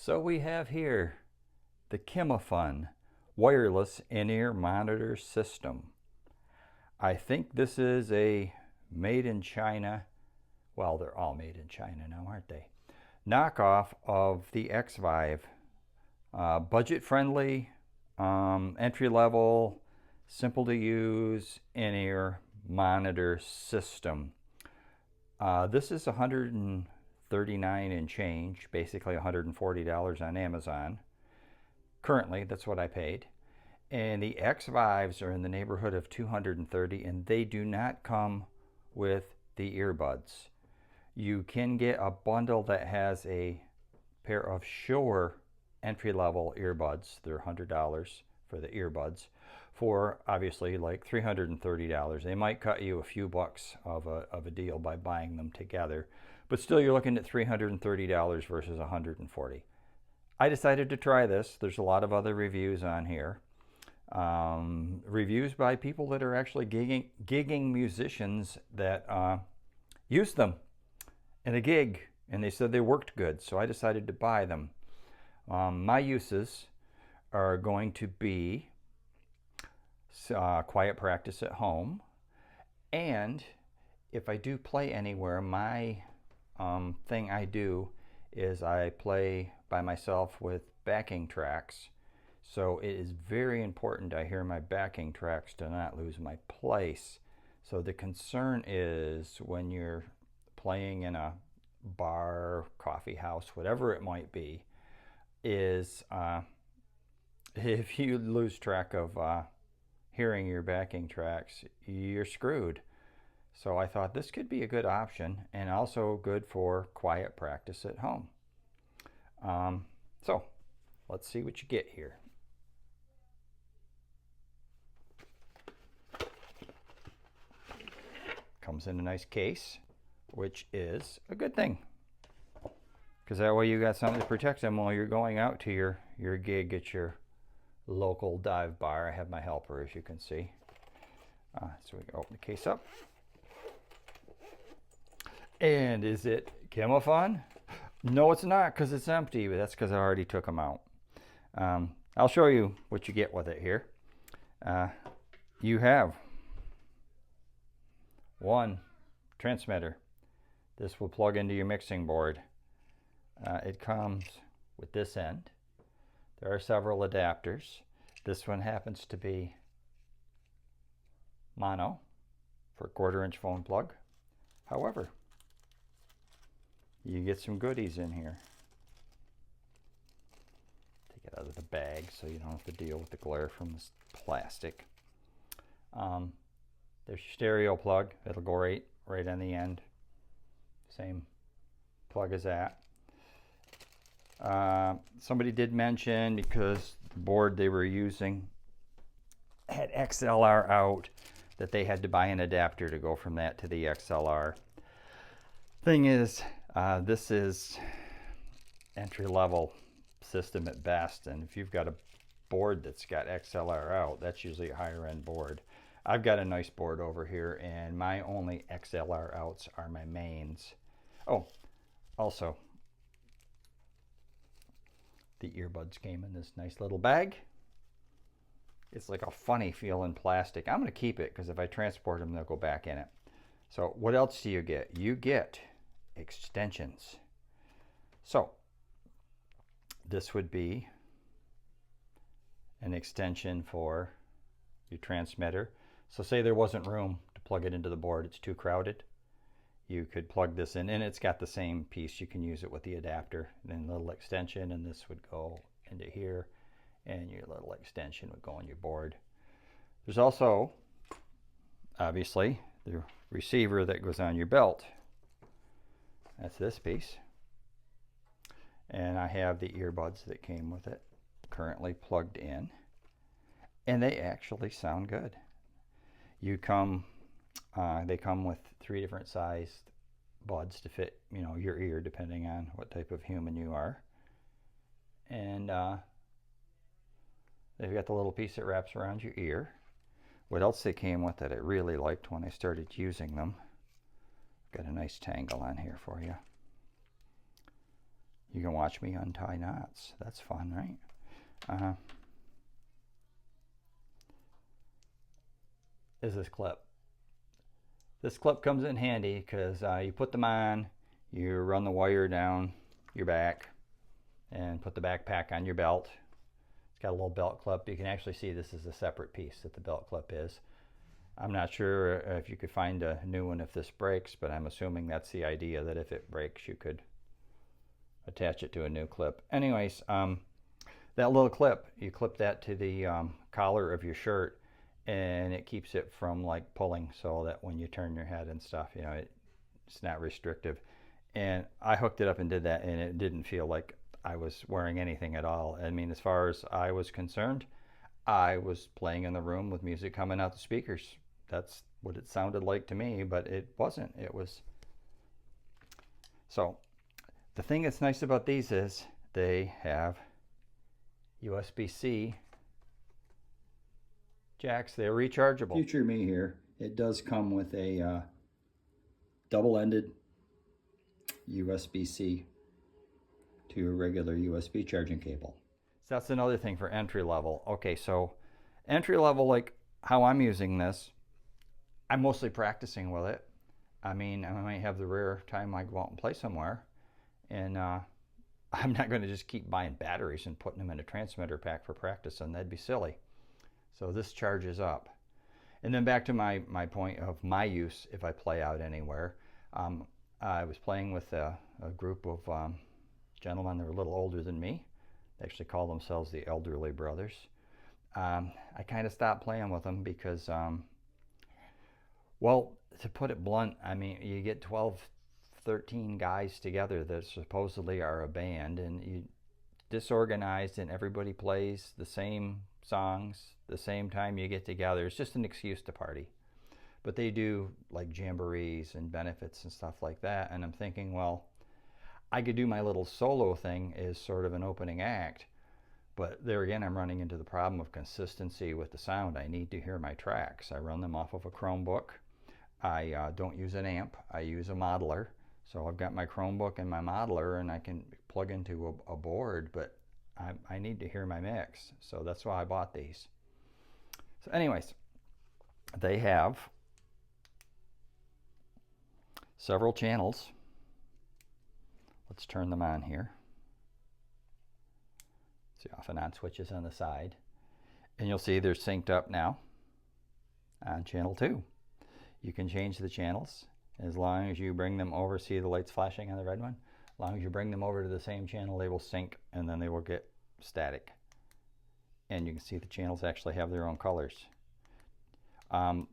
So we have here the Kimafun wireless in-ear monitor system. I think this is a made in China, well, they're all made in China now, aren't they? Knockoff of the X-Vive. Budget friendly, entry level, simple to use in-ear monitor system. This is $139 and change, basically $140 on Amazon. Currently, that's what I paid. And the X-Vives are in the neighborhood of $230, and they do not come with the earbuds. You can get a bundle that has a pair of Shure entry-level earbuds. They're $100 for the earbuds, for obviously like $330. They might cut you a few bucks of a deal by buying them together, but still you're looking at $330 versus $140. I decided to try this. There's a lot of other reviews on here. Reviews by people that are actually gigging musicians that use them in a gig, and they said they worked good, so I decided to buy them. My uses are going to be quiet practice at home, and if I do play anywhere, my thing I do is I play by myself with backing tracks. So it is very important I hear my backing tracks to not lose my place. So the concern is when you're playing in a bar, coffee house, whatever it might be, is if you lose track of hearing your backing tracks, you're screwed. So I thought this could be a good option and also good for quiet practice at home. So let's see what you get here. Comes in a nice case, which is a good thing, because that way you got something to protect them while you're going out to your gig at your local dive bar. I have my helper, as you can see. So we can open the case up. And is it Kimafun? No, it's not, because it's empty, but that's because I already took them out. I'll show you what you get with it here. You have one transmitter. This will plug into your mixing board. It comes with this end. There are several adapters. This one happens to be mono for a 1/4-inch phone plug. However, you get some goodies in here. Take it out of the bag so you don't have to deal with the glare from this plastic. There's your stereo plug. It'll go right on the end. Same plug as that. Somebody did mention, because the board they were using had XLR out, that they had to buy an adapter to go from that to the XLR. Thing is, this is entry-level system at best, and if you've got a board that's got XLR out, that's usually a higher-end board. I've got a nice board over here, and my only XLR outs are my mains. Oh, also, the earbuds came in this nice little bag. It's like a funny feeling plastic. I'm going to keep it, because if I transport them, they'll go back in it. So what else do you get? You get extensions. So this would be an extension for your transmitter. So say there wasn't room to plug it into the board, it's too crowded, you could plug this in, and it's got the same piece. You can use it with the adapter, and then a little extension, and this would go into here, and your little extension would go on your board. There's also, obviously, the receiver that goes on your belt. That's this piece. And I have the earbuds that came with it currently plugged in, and they actually sound good. They come with 3 different sized buds to fit, your ear, depending on what type of human you are. And they've got the little piece that wraps around your ear. What else they came with that I really liked when I started using them? Got a nice tangle on here for you. You can watch me untie knots. That's fun, right? Is this clip. This clip comes in handy because you put them on, you run the wire down your back, and put the backpack on your belt. It's got a little belt clip. You can actually see this is a separate piece that the belt clip is. I'm not sure if you could find a new one if this breaks, but I'm assuming that's the idea, that if it breaks you could attach it to a new clip. Anyways, that little clip, you clip that to the collar of your shirt, and it keeps it from like pulling, so that when you turn your head and stuff, you know, it's not restrictive. And I hooked it up and did that, and it didn't feel like I was wearing anything at all. I mean, as far as I was concerned, I was playing in the room with music coming out the speakers. That's what it sounded like to me, but it wasn't. It was. So the thing that's nice about these is they have USB-C jacks. They're rechargeable. Future me here, it does come with a double-ended USB-C to a regular USB charging cable. So that's another thing for entry level. Okay, so entry level, like how I'm using this, I'm mostly practicing with it. I mean, I might have the rare time I go out and play somewhere, and I'm not going to just keep buying batteries and putting them in a transmitter pack for practice, and that'd be silly. So this charges up. And then back to my point of my use if I play out anywhere. I was playing with a group of gentlemen that were a little older than me. They actually call themselves the Elderly Brothers. I kind of stopped playing with them because, well, to put it blunt, I mean, you get 12, 13 guys together that supposedly are a band, and you disorganized, and everybody plays the same songs the same time you get together. It's just an excuse to party. But they do like jamborees and benefits and stuff like that, and I'm thinking, well, I could do my little solo thing as sort of an opening act, but there again I'm running into the problem of consistency with the sound. I need to hear my tracks. I run them off of a Chromebook. I don't use an amp, I use a modeler. So I've got my Chromebook and my modeler, and I can plug into a board, but I need to hear my mix. So that's why I bought these. So anyways, they have several channels. Let's turn them on here. See, off and on switches on the side. And you'll see they're synced up now on channel 2. You can change the channels as long as you bring them over. See the lights flashing on the red one? As long as you bring them over to the same channel, they will sync, and then they will get static. And you can see the channels actually have their own colors. Thing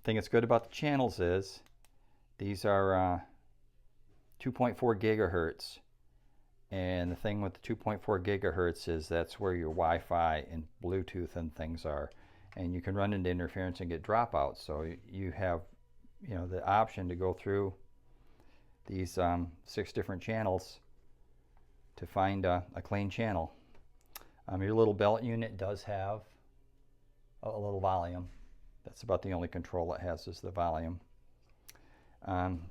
that's good about the channels is these are 2.4 gigahertz. And the thing with the 2.4 gigahertz is that's where your Wi-Fi and Bluetooth and things are. And you can run into interference and get dropouts. So you have, you know, the option to go through these 6 different channels to find a clean channel. Your little belt unit does have a little volume. That's about the only control it has, is the volume.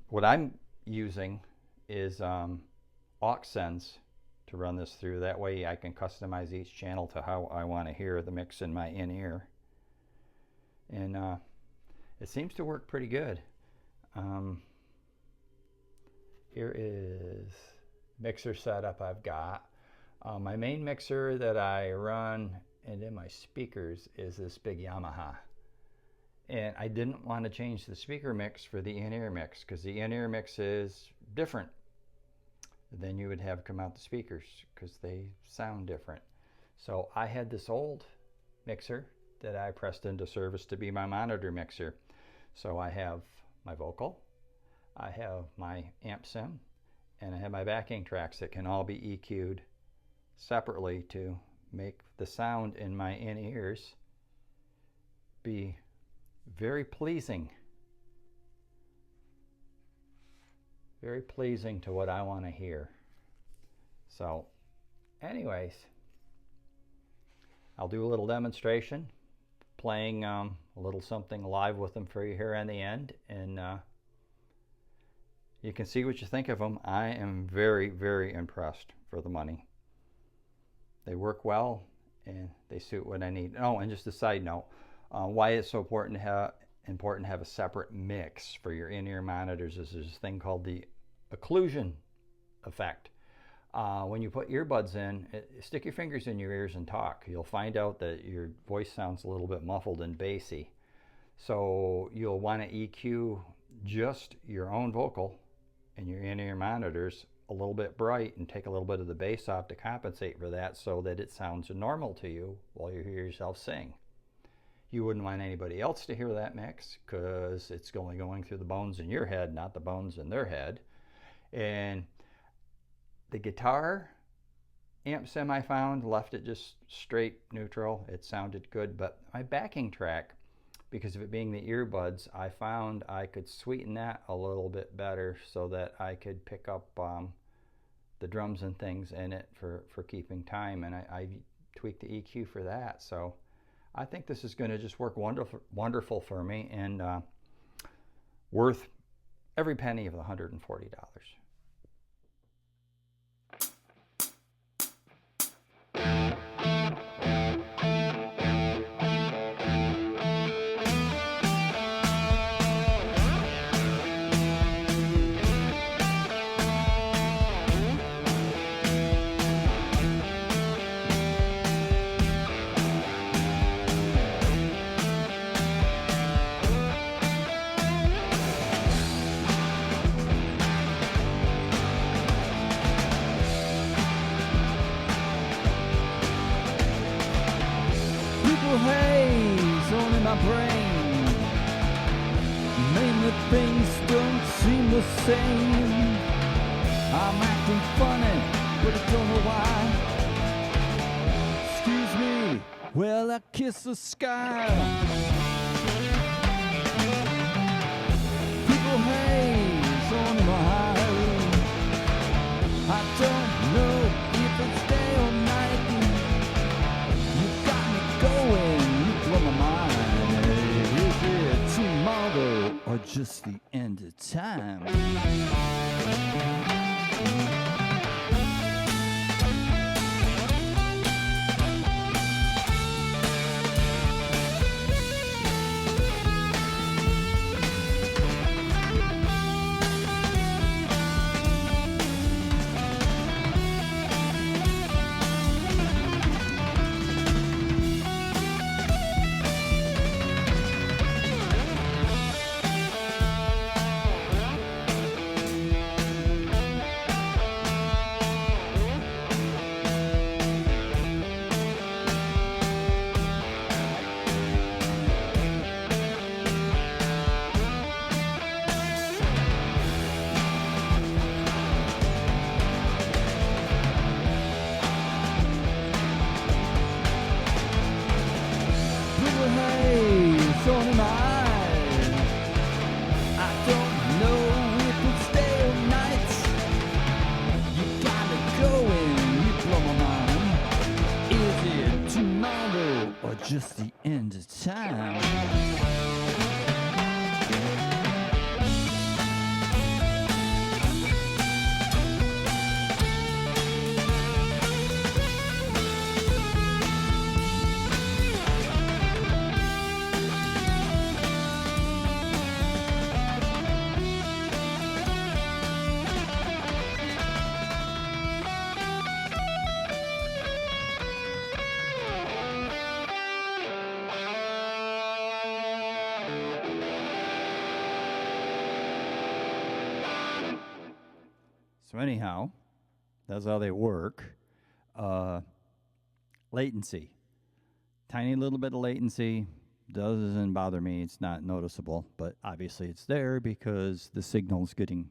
What I'm using is aux sends to run this through. That way I can customize each channel to how I want to hear the mix in my in-ear. And it seems to work pretty good. Here is mixer setup I've got. My main mixer that I run and in my speakers is this big Yamaha. And I didn't want to change the speaker mix for the in-ear mix, because the in-ear mix is different than you would have come out the speakers, because they sound different. So I had this old mixer that I pressed into service to be my monitor mixer. So I have my vocal, I have my amp sim, and I have my backing tracks that can all be EQ'd separately to make the sound in my in-ears be very pleasing. Very pleasing to what I want to hear. So anyways, I'll do a little demonstration, playing a little something live with them for you here on the end, and you can see what you think of them. I am very, very impressed. for the money. They work well and they suit what I need. Oh, and just a side note, why it's so important to have a separate mix for your in-ear monitors is there's a thing called the occlusion effect. When you put earbuds in, stick your fingers in your ears and talk. You'll find out that your voice sounds a little bit muffled and bassy. So you'll want to EQ just your own vocal and your in-ear monitors a little bit bright and take a little bit of the bass off to compensate for that so that it sounds normal to you while you hear yourself sing. You wouldn't want anybody else to hear that mix because it's only going through the bones in your head, not the bones in their head. And the guitar amp sim I found left it just straight neutral. It sounded good, but my backing track, because of it being the earbuds, I found I could sweeten that a little bit better so that I could pick up the drums and things in it for keeping time, and I tweaked the EQ for that. So I think this is going to just work wonderful for me, and worth every penny of the $140. Haze on in my brain, mainly things don't seem the same. I'm acting funny, but I don't know why. Excuse me, well I kiss the sky. People haze on in my eye. I don't know if it's day or night. Or just the end of time. Just the end of time. So anyhow, that's how they work. Latency. Tiny little bit of latency. Doesn't bother me. It's not noticeable, but obviously it's there because the signal's getting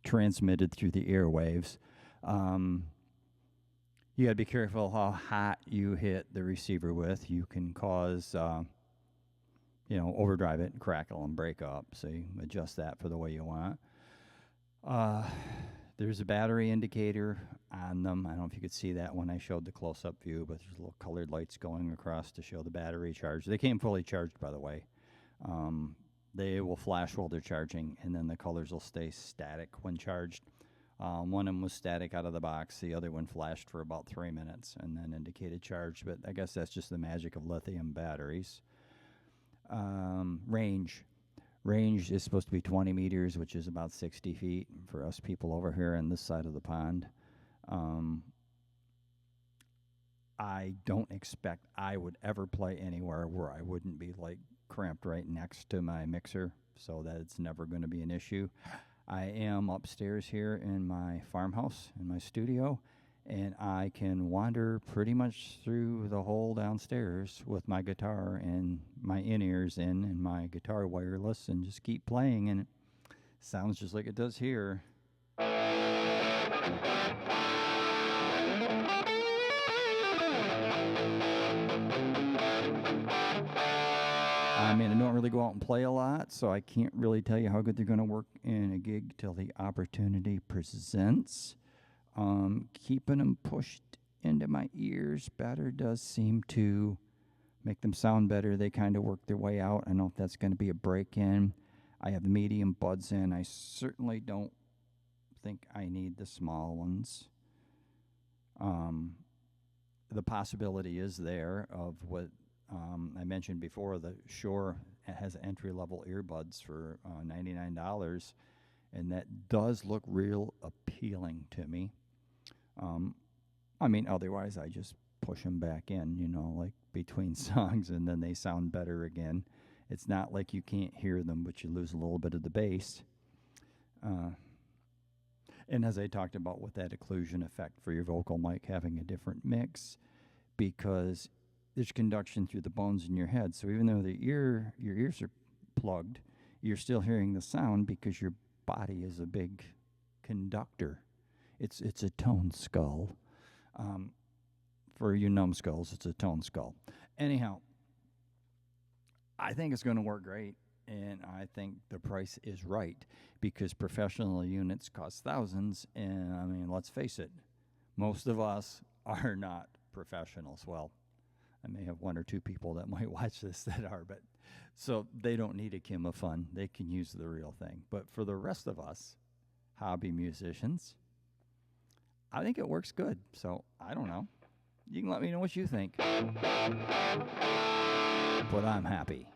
transmitted through the airwaves. You got to be careful how hot you hit the receiver with. You can cause, overdrive it, crackle, and break up. So you adjust that for the way you want. There's a battery indicator on them. I don't know if you could see that when I showed the close-up view, but there's little colored lights going across to show the battery charge. They came fully charged, by the way. They will flash while they're charging, and then the colors will stay static when charged. One of them was static out of the box. The other one flashed for about 3 minutes and then indicated charge. But I guess that's just the magic of lithium batteries. Range. Range is supposed to be 20 meters, which is about 60 feet for us people over here on this side of the pond. I don't expect I would ever play anywhere where I wouldn't be like cramped right next to my mixer, so that it's never going to be an issue. I am upstairs here in my farmhouse, in my studio, and I can wander pretty much through the whole downstairs with my guitar and my in-ears in and my guitar wireless and just keep playing, and it sounds just like it does here. I mean, I don't really go out and play a lot, so I can't really tell you how good they're going to work in a gig till the opportunity presents. Keeping them pushed into my ears better does seem to make them sound better. They kind of work their way out. I don't know if that's going to be a break-in. I have the medium buds in. I certainly don't think I need the small ones. The possibility is there of what I mentioned before. The Shure has entry-level earbuds for $99, and that does look real appealing to me. I mean, otherwise I just push them back in, you know, like between songs, and then they sound better again. It's not like you can't hear them, but you lose a little bit of the bass. And as I talked about with that occlusion effect for your vocal mic having a different mix, because there's conduction through the bones in your head. So even though your ears are plugged, you're still hearing the sound because your body is a big conductor. It's a tone skull. For you numbskulls, it's a tone skull. Anyhow, I think it's going to work great, and I think the price is right because professional units cost thousands, and I mean, let's face it, most of us are not professionals. Well, I may have one or two people that might watch this that are, but so they don't need a Kimafun. They can use the real thing. But for the rest of us, hobby musicians, I think it works good. So I don't know. You can let me know what you think. But I'm happy.